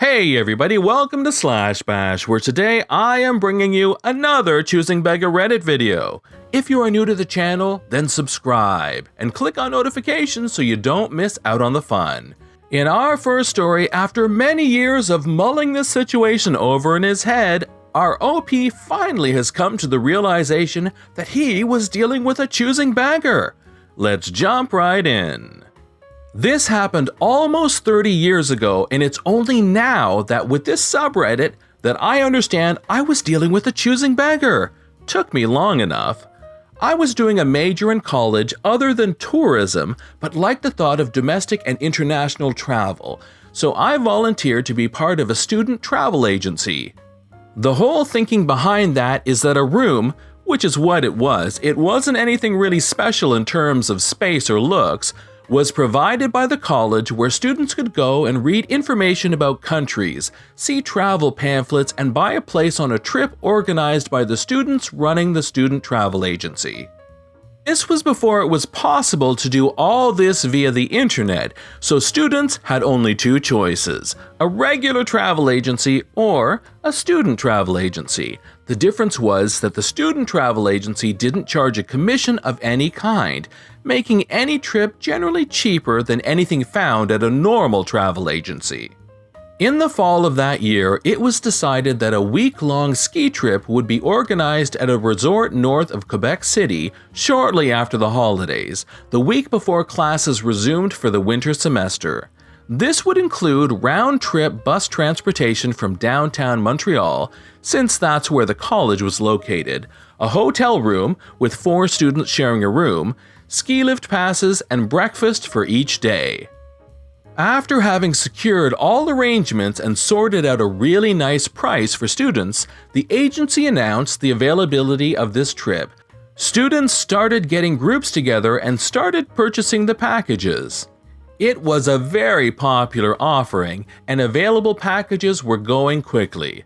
Hey everybody, welcome to Slash Bash, where today I am bringing you another Choosing Beggar Reddit video. If you are new to the channel, then subscribe and click on notifications so you don't miss out on the fun. In our first story, after many years of mulling this situation over in his head, our OP finally has come to the realization that he was dealing with a choosing beggar. Let's jump right in. This happened almost 30 years ago, and it's only now that with this subreddit that I understand I was dealing with a choosing beggar. Took me long enough. I was doing a major in college other than tourism, but liked the thought of domestic and international travel, so I volunteered to be part of a student travel agency. The whole thinking behind that is that a room, which is what it wasn't anything really special in terms of space or looks, was provided by the college where students could go and read information about countries, see travel pamphlets, and buy a place on a trip organized by the students running the student travel agency. This was before it was possible to do all this via the internet, so students had only two choices: a regular travel agency or a student travel agency. The difference was that the student travel agency didn't charge a commission of any kind, making any trip generally cheaper than anything found at a normal travel agency. In the fall of that year, it was decided that a week-long ski trip would be organized at a resort north of Quebec City shortly after the holidays, the week before classes resumed for the winter semester. This would include round-trip bus transportation from downtown Montreal, since that's where the college was located, a hotel room with 4 students sharing a room, ski lift passes, and breakfast for each day. After having secured all arrangements and sorted out a really nice price for students, the agency announced the availability of this trip. Students started getting groups together and started purchasing the packages. It was a very popular offering, and available packages were going quickly.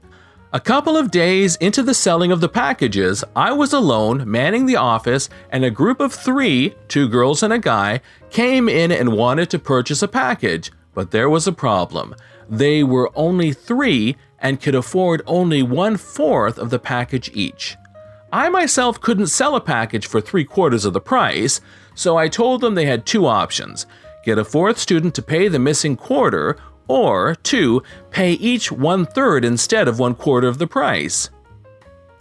A couple of days into the selling of the packages, I was alone manning the office, and a group of 3, 2 girls and a guy, came in and wanted to purchase a package, but there was a problem. They were only 3 and could afford only 1/4 of the package each. I myself couldn't sell a package for 3/4 of the price, so I told them they had 2 options: get a 4th student to pay the missing quarter, or 2, pay each 1/3 instead of 1/4 of the price.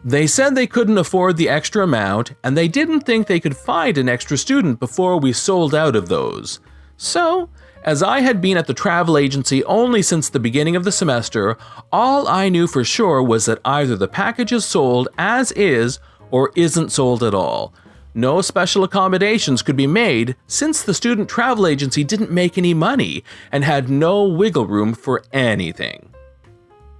They said they couldn't afford the extra amount, and they didn't think they could find an extra student before we sold out of those. So, as I had been at the travel agency only since the beginning of the semester, all I knew for sure was that either the package is sold as is or isn't sold at all. No special accommodations could be made since the student travel agency didn't make any money and had no wiggle room for anything.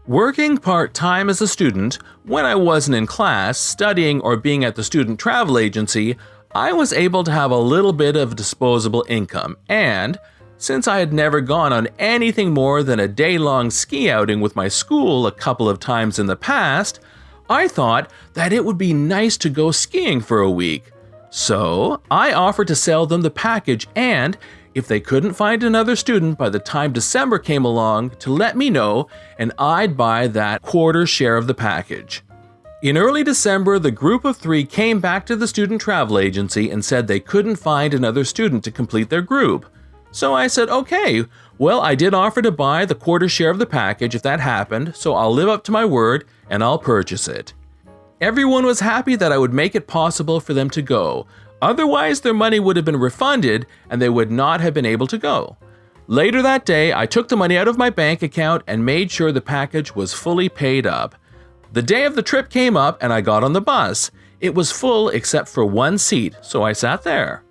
Working part-time as a student, when I wasn't in class, studying, or being at the student travel agency, I was able to have a little bit of disposable income, and since I had never gone on anything more than a day-long ski outing with my school a couple of times in the past, I thought that it would be nice to go skiing for a week. So, I offered to sell them the package, and if they couldn't find another student by the time December came along, to let me know, and I'd buy that 1/4 share of the package. In early December, the group of 3 came back to the student travel agency and said they couldn't find another student to complete their group. So I said, okay, well, I did offer to buy the 1/4 share of the package if that happened, so I'll live up to my word and I'll purchase it. Everyone was happy that I would make it possible for them to go. Otherwise, their money would have been refunded and they would not have been able to go. Later that day, I took the money out of my bank account and made sure the package was fully paid up. The day of the trip came up and I got on the bus. It was full except for 1 seat, so I sat there.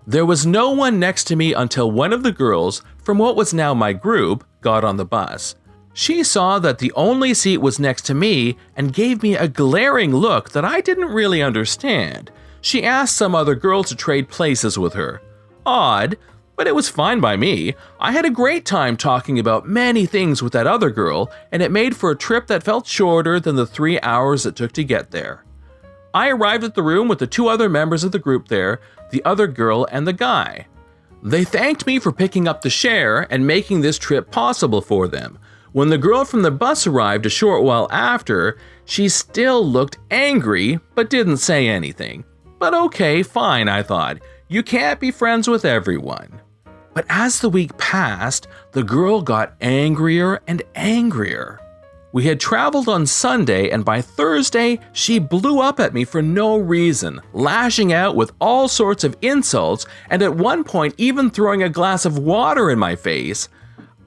There was no one next to me until one of the girls, from what was now my group, got on the bus. She saw that the only seat was next to me and gave me a glaring look that I didn't really understand. She asked some other girl to trade places with her. Odd, but it was fine by me. I had a great time talking about many things with that other girl, and it made for a trip that felt shorter than the 3 hours it took to get there. I arrived at the room with the 2 other members of the group there, the other girl and the guy. They thanked me for picking up the share and making this trip possible for them. When the girl from the bus arrived a short while after, she still looked angry but didn't say anything. But okay, fine, I thought. You can't be friends with everyone. But as the week passed, the girl got angrier and angrier. We had traveled on Sunday, and by Thursday, she blew up at me for no reason, lashing out with all sorts of insults and at one point even throwing a glass of water in my face.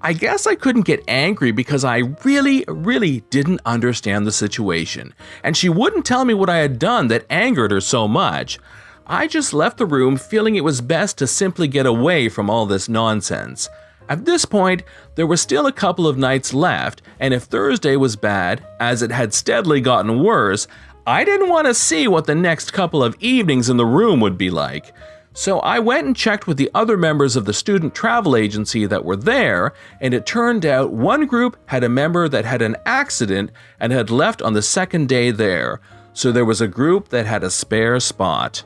I guess I couldn't get angry because I really didn't understand the situation, and she wouldn't tell me what I had done that angered her so much. I just left the room feeling it was best to simply get away from all this nonsense. At this point, there were still a couple of nights left, and if Thursday was bad, as it had steadily gotten worse, I didn't want to see what the next couple of evenings in the room would be like. So I went and checked with the other members of the student travel agency that were there, and it turned out one group had a member that had an accident and had left on the second day there, so there was a group that had a spare spot.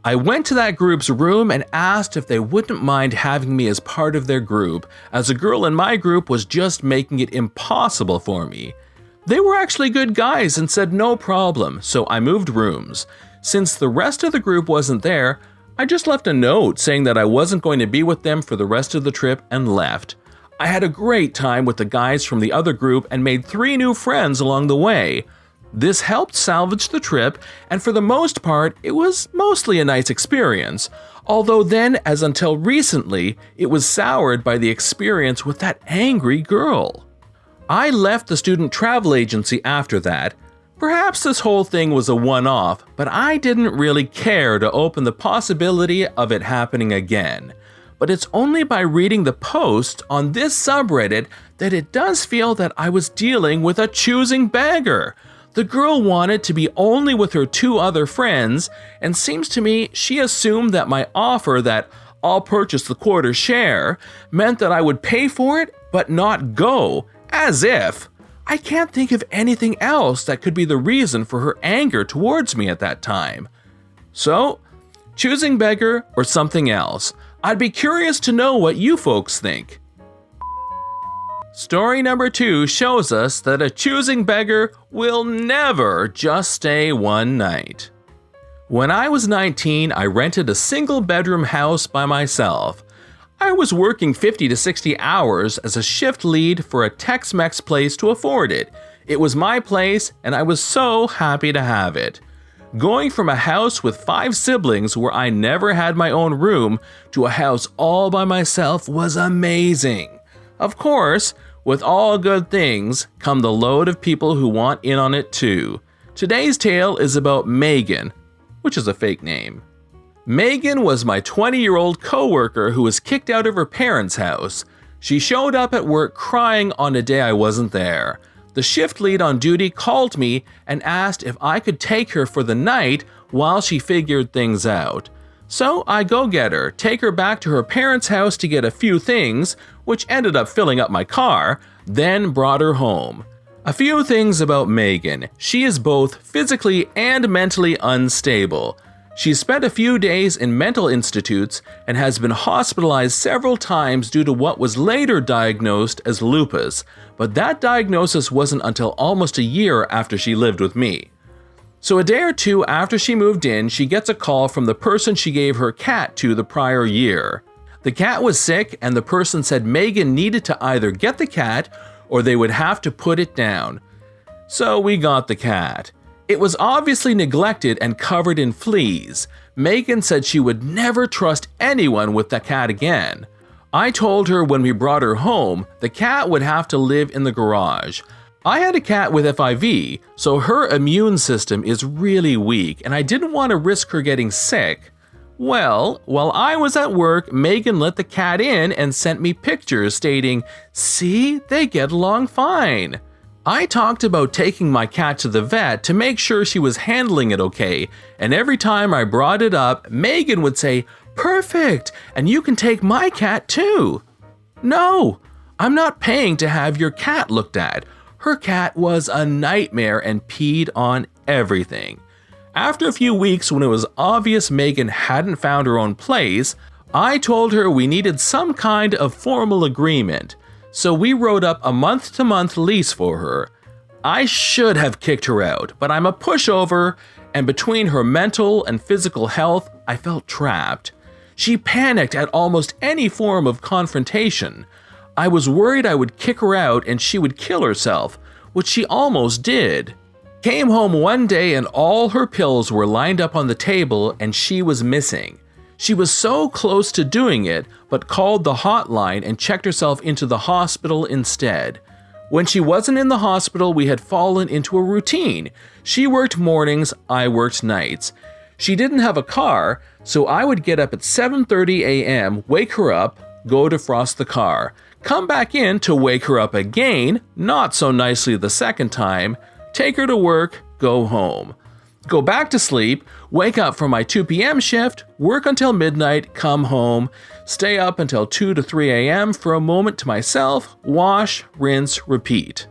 I went to that group's room and asked if they wouldn't mind having me as part of their group, as a girl in my group was just making it impossible for me. They were actually good guys and said no problem, so I moved rooms. Since the rest of the group wasn't there, I just left a note saying that I wasn't going to be with them for the rest of the trip and left. I had a great time with the guys from the other group and made 3 new friends along the way. This helped salvage the trip, and for the most part, it was mostly a nice experience. Although then, as until recently, it was soured by the experience with that angry girl. I left the student travel agency after that. Perhaps this whole thing was a one-off, but I didn't really care to open the possibility of it happening again. But it's only by reading the post on this subreddit that it does feel that I was dealing with a choosing beggar. The girl wanted to be only with her 2 other friends, and seems to me she assumed that my offer that I'll purchase the quarter share meant that I would pay for it but not go, as if. I can't think of anything else that could be the reason for her anger towards me at that time. So, choosing beggar or something else? I'd be curious to know what you folks think. Story number 2 shows us that a choosing beggar will never just stay one night. When I was 19, I rented a single-bedroom house by myself. I was working 50 to 60 hours as a shift lead for a Tex-Mex place to afford it. It was my place, and I was so happy to have it. Going from a house with 5 siblings where I never had my own room to a house all by myself was amazing. Of course, with all good things come the load of people who want in on it too. Today's tale is about Megan, which is a fake name. Megan was my 20-year-old coworker who was kicked out of her parents' house. She showed up at work crying on a day I wasn't there. The shift lead on duty called me and asked if I could take her for the night while she figured things out. So I go get her, take her back to her parents' house to get a few things, which ended up filling up my car, then brought her home. A few things about Megan. She is both physically and mentally unstable. She spent a few days in mental institutes and has been hospitalized several times due to what was later diagnosed as lupus, but that diagnosis wasn't until almost a year after she lived with me. So a day or 2 after she moved in, she gets a call from the person she gave her cat to the prior year. The cat was sick, and the person said Megan needed to either get the cat or they would have to put it down. So we got the cat. It was obviously neglected and covered in fleas. Megan said she would never trust anyone with the cat again. I told her when we brought her home, the cat would have to live in the garage. I had a cat with FIV, so her immune system is really weak, and I didn't want to risk her getting sick. Well, while I was at work, Megan let the cat in and sent me pictures stating, "See, they get along fine." I talked about taking my cat to the vet to make sure she was handling it okay, and every time I brought it up, Megan would say, "Perfect, and you can take my cat too." No, I'm not paying to have your cat looked at. Her cat was a nightmare and peed on everything. After a few weeks, when it was obvious Megan hadn't found her own place, I told her we needed some kind of formal agreement. so we wrote up a month-to-month lease for her. I should have kicked her out, but I'm a pushover, and between her mental and physical health, I felt trapped. She panicked at almost any form of confrontation. I was worried I would kick her out and she would kill herself, which she almost did. Came home one day and all her pills were lined up on the table and she was missing. She was so close to doing it, but called the hotline and checked herself into the hospital instead. When she wasn't in the hospital, we had fallen into a routine. She worked mornings, I worked nights. She didn't have a car, so I would get up at 7:30 a.m., wake her up, go defrost the car, come back in to wake her up again, not so nicely the second time, take her to work, go home. Go back to sleep, wake up for my 2 p.m. shift, work until midnight, come home, stay up until 2 to 3 a.m. for a moment to myself, wash, rinse, repeat.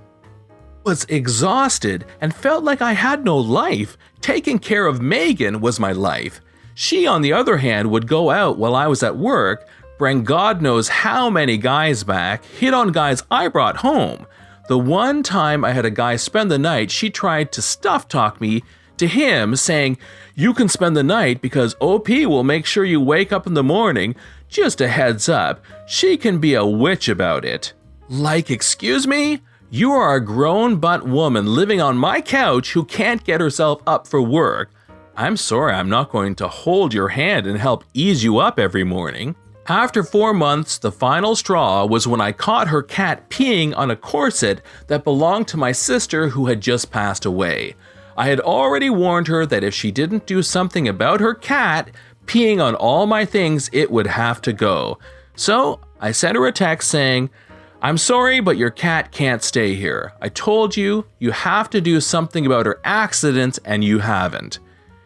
Was exhausted and felt like I had no life. Taking care of Megan was my life. She, on the other hand, would go out while I was at work, bring God knows how many guys back, hit on guys I brought home. The one time I had a guy spend the night, she tried to stuff talk me to him, saying, "You can spend the night because OP will make sure you wake up in the morning. Just a heads up, she can be a witch about it." Like, excuse me? You are a grown butt woman living on my couch who can't get herself up for work. I'm sorry, I'm not going to hold your hand and help ease you up every morning. After 4 months, the final straw was when I caught her cat peeing on a corset that belonged to my sister who had just passed away. I had already warned her that if she didn't do something about her cat peeing on all my things, it would have to go. So I sent her a text saying, "I'm sorry, but your cat can't stay here. I told you, you have to do something about her accident and you haven't.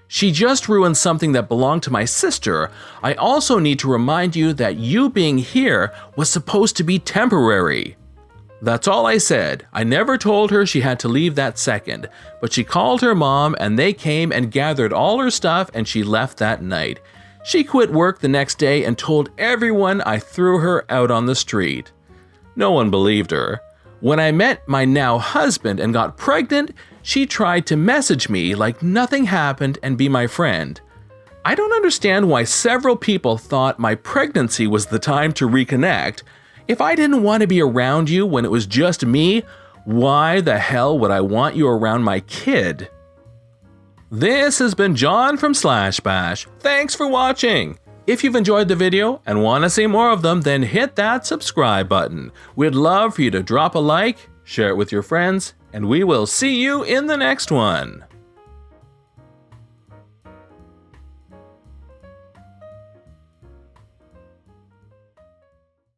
She just ruined something that belonged to my sister. I also need to remind you that you being here was supposed to be temporary." That's all I said. I never told her she had to leave that second, but she called her mom and they came and gathered all her stuff and she left that night. She quit work the next day and told everyone I threw her out on the street. No one believed her. When I met my now husband and got pregnant, she tried to message me like nothing happened and be my friend. I don't understand why several people thought my pregnancy was the time to reconnect. If I didn't want to be around you when it was just me, why the hell would I want you around my kid? This has been John from Slash Bash. Thanks for watching. If you've enjoyed the video and want to see more of them, then hit that subscribe button. We'd love for you to drop a like, share it with your friends, and we will see you in the next one.